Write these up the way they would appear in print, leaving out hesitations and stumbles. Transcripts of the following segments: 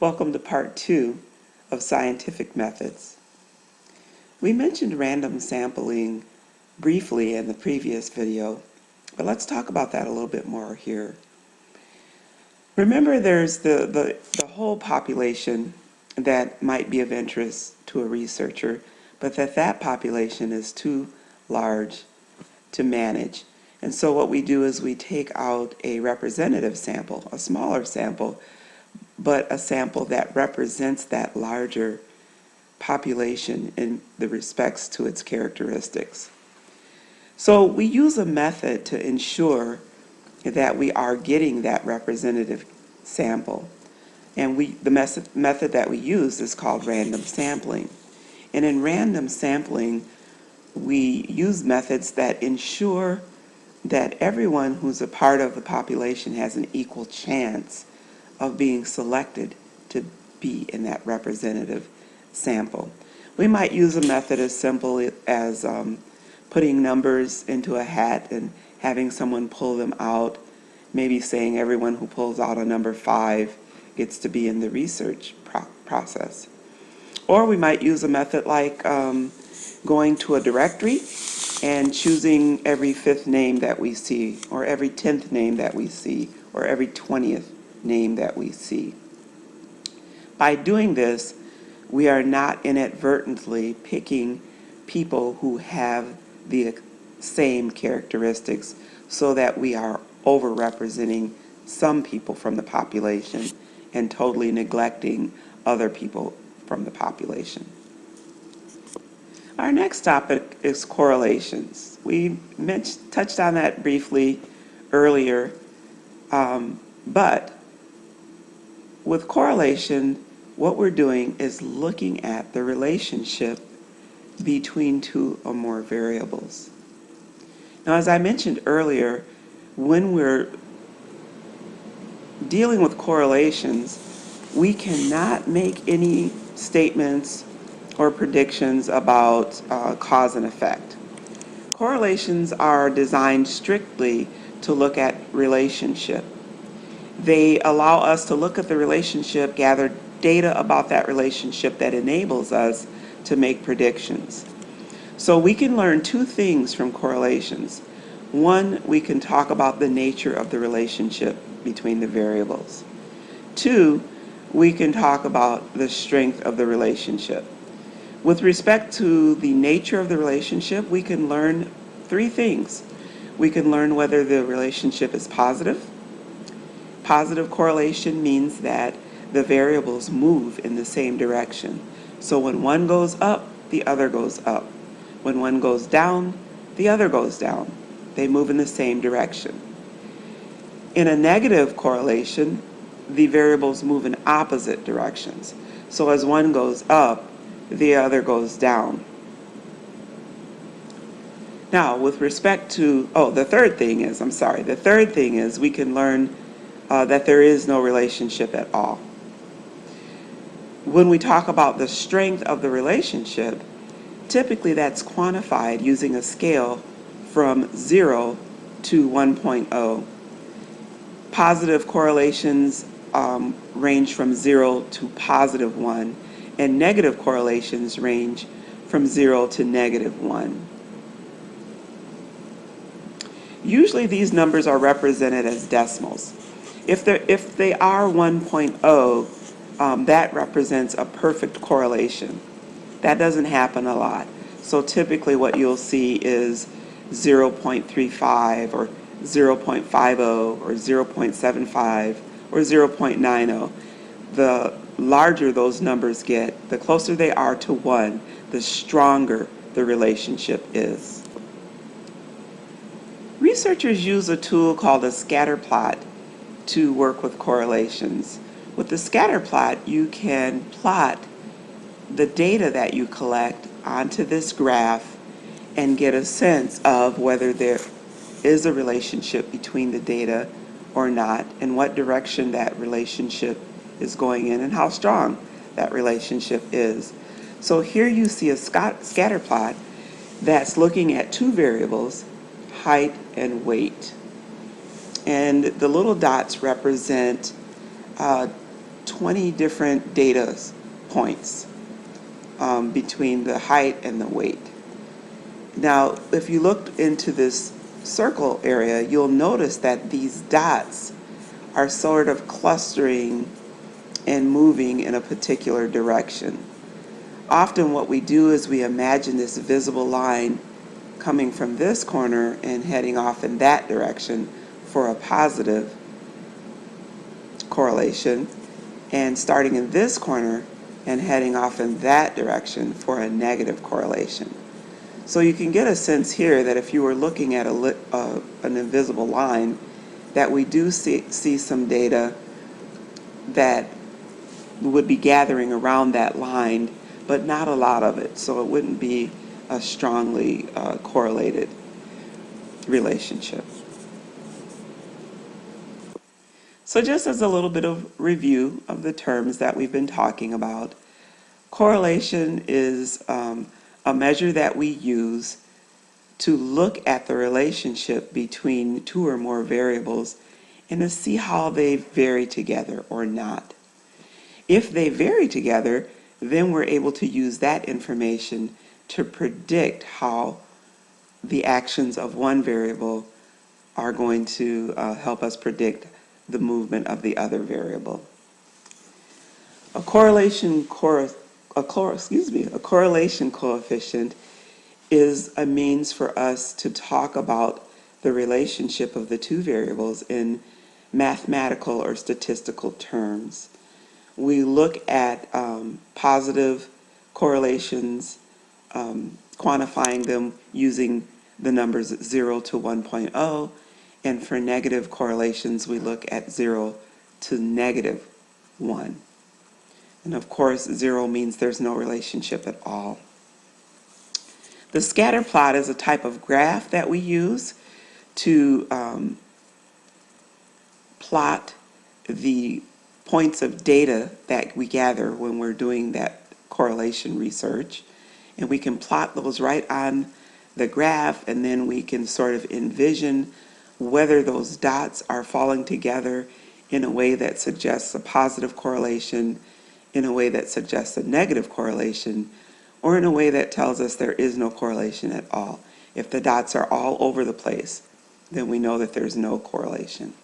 Welcome to part 2 of scientific methods. We mentioned random sampling briefly in the previous video, but let's talk about that a little bit more here. Remember, there's the whole population that might be of interest to a researcher, but that population is too large to manage. And so what we do is we take out a representative sample, a smaller sample, but a sample that represents that larger population in the respects to its characteristics. So we use a method to ensure that we are getting that representative sample. And the method that we use is called random sampling. And in random sampling, we use methods that ensure that everyone who's a part of the population has an equal chance of being selected to be in that representative sample. We might use a method as simple as putting numbers into a hat and having someone pull them out, maybe saying everyone who pulls out a number 5 gets to be in the research process. Or we might use a method like going to a directory and choosing every 5th name that we see, or every 10th name that we see, or every 20th name that we see. By doing this, we are not inadvertently picking people who have the same characteristics so that we are overrepresenting some people from the population and totally neglecting other people from the population. Our next topic is correlations. We touched on that briefly earlier, but with correlation, what we're doing is looking at the relationship between 2 or more variables. Now, as I mentioned earlier, when we're dealing with correlations, we cannot make any statements or predictions about cause and effect. Correlations are designed strictly to look at relationship. They allow us to look at the relationship, gather data about that relationship that enables us to make predictions. So we can learn 2 things from correlations. One, we can talk about the nature of the relationship between the variables. 2, we can talk about the strength of the relationship. With respect to the nature of the relationship, we can learn 3 things. We can learn whether the relationship is positive. Positive correlation means that the variables move in the same direction. So when one goes up, the other goes up. When one goes down, the other goes down. They move in the same direction. In a negative correlation, the variables move in opposite directions. So as one goes up, the other goes down. Now, with respect to, the third thing is we can learn that there is no relationship at all. When we talk about the strength of the relationship, typically that's quantified using a scale from 0 to 1.0. Positive correlations range from 0 to positive 1, and negative correlations range from 0 to negative 1. Usually these numbers are represented as decimals. If they are 1.0, that represents a perfect correlation. That doesn't happen a lot. So typically what you'll see is 0.35 or 0.50 or 0.75 or 0.90. The larger those numbers get, the closer they are to 1, the stronger the relationship is. Researchers use a tool called a scatter plot to work with correlations. With the scatter plot, you can plot the data that you collect onto this graph and get a sense of whether there is a relationship between the data or not, and what direction that relationship is going in, and how strong that relationship is. So here you see a scatter plot that's looking at 2 variables, height and weight. And the little dots represent 20 different data points between the height and the weight. Now, if you look into this circle area, you'll notice that these dots are sort of clustering and moving in a particular direction. Often what we do is we imagine this visible line coming from this corner and heading off in that direction for a positive correlation, and starting in this corner and heading off in that direction for a negative correlation. So you can get a sense here that if you were looking at an invisible line, that we do see some data that would be gathering around that line, but not a lot of it. So it wouldn't be a strongly correlated relationship. So just as a little bit of review of the terms that we've been talking about, correlation is a measure that we use to look at the relationship between two or more variables and to see how they vary together or not. If they vary together, then we're able to use that information to predict how the actions of one variable are going to help us predict the movement of the other variable. A correlation coefficient is a means for us to talk about the relationship of the two variables in mathematical or statistical terms. We look at positive correlations, quantifying them using the numbers 0 to 1.0, and for negative correlations we look at 0 to negative 1. And of course 0 means there's no relationship at all. The scatter plot is a type of graph that we use to plot the points of data that we gather when we're doing that correlation research. And we can plot those right on the graph, and then we can sort of envision whether those dots are falling together in a way that suggests a positive correlation, in a way that suggests a negative correlation, or in a way that tells us there is no correlation at all. If the dots are all over the place, then we know that there's no correlation.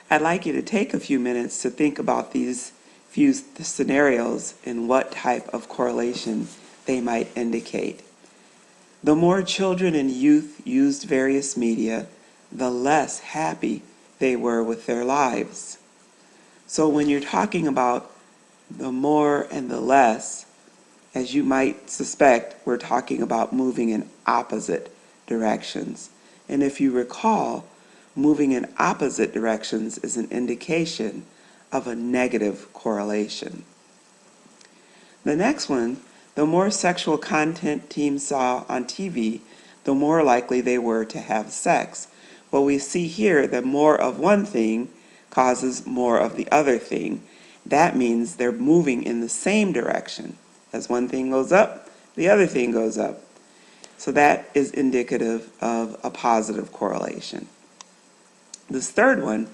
I'd like you to take a few minutes to think about these few scenarios and what type of correlation they might indicate. The more children and youth used various media, the less happy they were with their lives. So when you're talking about the more and the less, as you might suspect, we're talking about moving in opposite directions. And if you recall, moving in opposite directions is an indication of a negative correlation. The next one, the more sexual content teens saw on TV, the more likely they were to have sex. Well, we see here that more of one thing causes more of the other thing. That means they're moving in the same direction. As one thing goes up, the other thing goes up. So that is indicative of a positive correlation. This third one,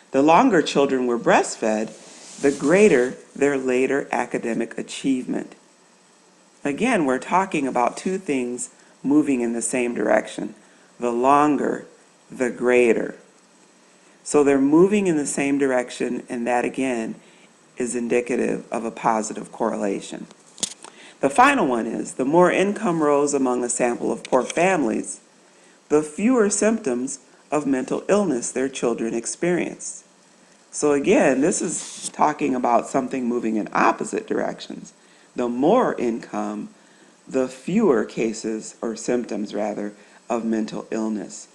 the longer children were breastfed, the greater their later academic achievement. Again, we're talking about two things moving in the same direction. The longer, the greater. So they're moving in the same direction, and that again is indicative of a positive correlation. The final one is, the more income rose among a sample of poor families, the fewer symptoms of mental illness their children experienced. So again, this is talking about something moving in opposite directions. The more income, the fewer cases, or symptoms rather, of mental illness.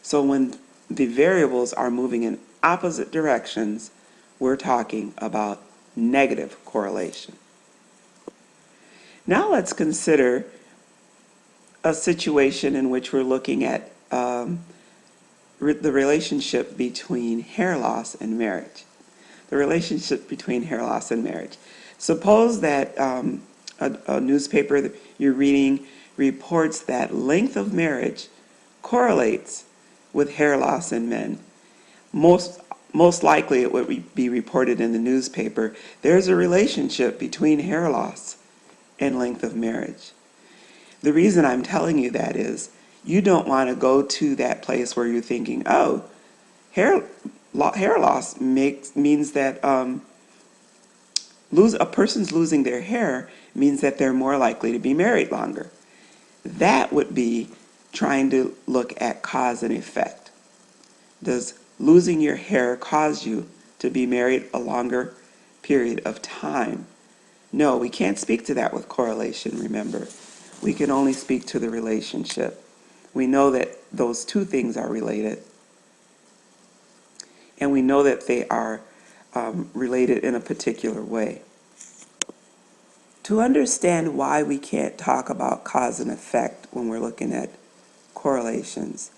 So when the variables are moving in opposite directions, we're talking about negative correlation. Now let's consider a situation in which we're looking at the relationship between hair loss and marriage. The relationship between hair loss and marriage. Suppose that a newspaper that you're reading reports that length of marriage correlates with hair loss in men. Most most likely it would be reported in the newspaper, there's a relationship between hair loss and length of marriage. The reason I'm telling you that is you don't want to go to that place where you're thinking, oh, hair loss means that a person's losing their hair means that they're more likely to be married longer. That would be trying to look at cause and effect. Does losing your hair cause you to be married a longer period of time? No, we can't speak to that with correlation, remember. We can only speak to the relationship. We know that those two things are related, and we know that they are related in a particular way. To understand why we can't talk about cause and effect when we're looking at correlations,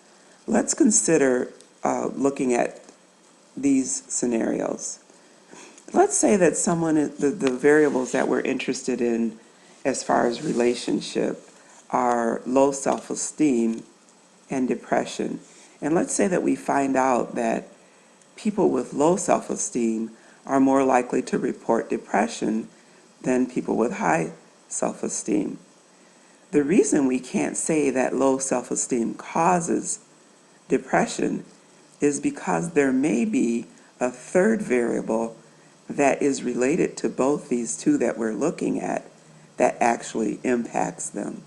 let's consider looking at these scenarios. Let's say that the variables that we're interested in as far as relationship are low self-esteem and depression. And let's say that we find out that people with low self-esteem are more likely to report depression than people with high self-esteem. The reason we can't say that low self-esteem causes depression is because there may be a third variable that is related to both these two that we're looking at that actually impacts them.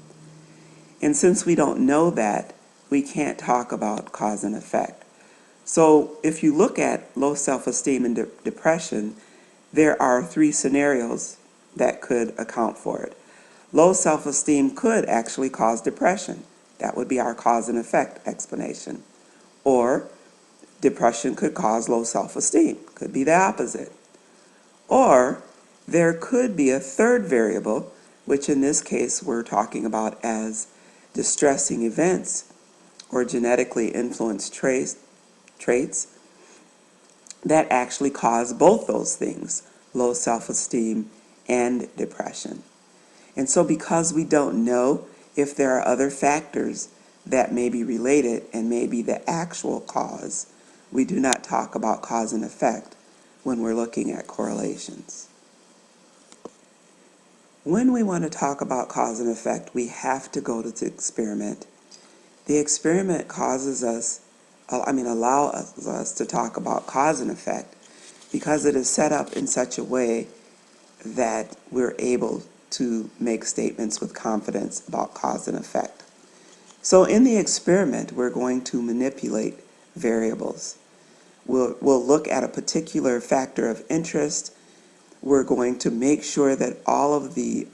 And since we don't know that, we can't talk about cause and effect. So if you look at low self-esteem and depression, there are three scenarios that could account for it. Low self-esteem could actually cause depression. That would be our cause and effect explanation. Or depression could cause low self-esteem. Could be the opposite. Or there could be a third variable, which in this case we're talking about as distressing events or genetically influenced traits that actually cause both those things, low self-esteem and depression. And so because we don't know if there are other factors that may be related and may be the actual cause, we do not talk about cause and effect when we're looking at correlations. When we want to talk about cause and effect, we have to go to the experiment. The experiment allows us to talk about cause and effect because it is set up in such a way that we're able to make statements with confidence about cause and effect. So in the experiment, we're going to manipulate variables. We'll look at a particular factor of interest. We're going to make sure that all of the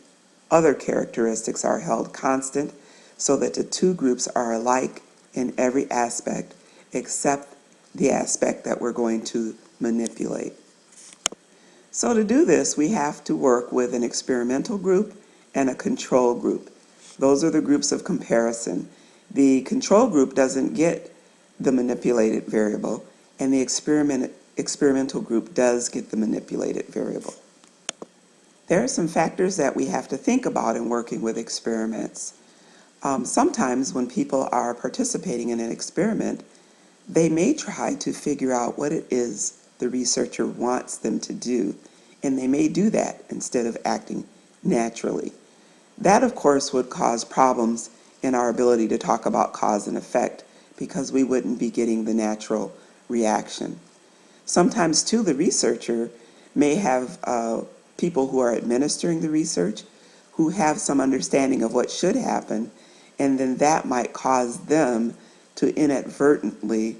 other characteristics are held constant so that the two groups are alike in every aspect except the aspect that we're going to manipulate. So to do this, we have to work with an experimental group and a control group. Those are the groups of comparison. The control group doesn't get the manipulated variable, and the experimental group does get the manipulated variable. There are some factors that we have to think about in working with experiments. Sometimes when people are participating in an experiment, they may try to figure out what it is the researcher wants them to do, and they may do that instead of acting naturally. That, of course, would cause problems in our ability to talk about cause and effect because we wouldn't be getting the natural reaction. Sometimes, too, the researcher may have people who are administering the research who have some understanding of what should happen, and then that might cause them to inadvertently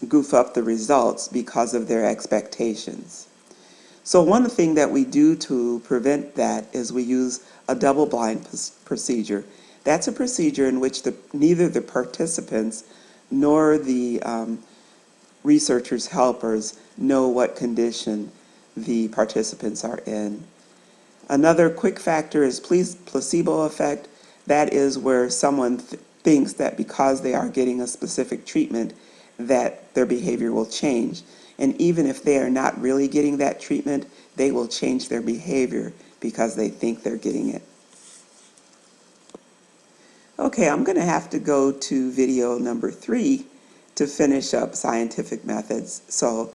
goof up the results because of their expectations. So one thing that we do to prevent that is we use a double-blind procedure. That's a procedure in which neither the participants nor the researchers' helpers know what condition the participants are in. Another quick factor is placebo effect. That is where someone thinks that because they are getting a specific treatment that their behavior will change. And even if they are not really getting that treatment, they will change their behavior because they think they're getting it. Okay, I'm going to have to go to video number 3 to finish up scientific methods. So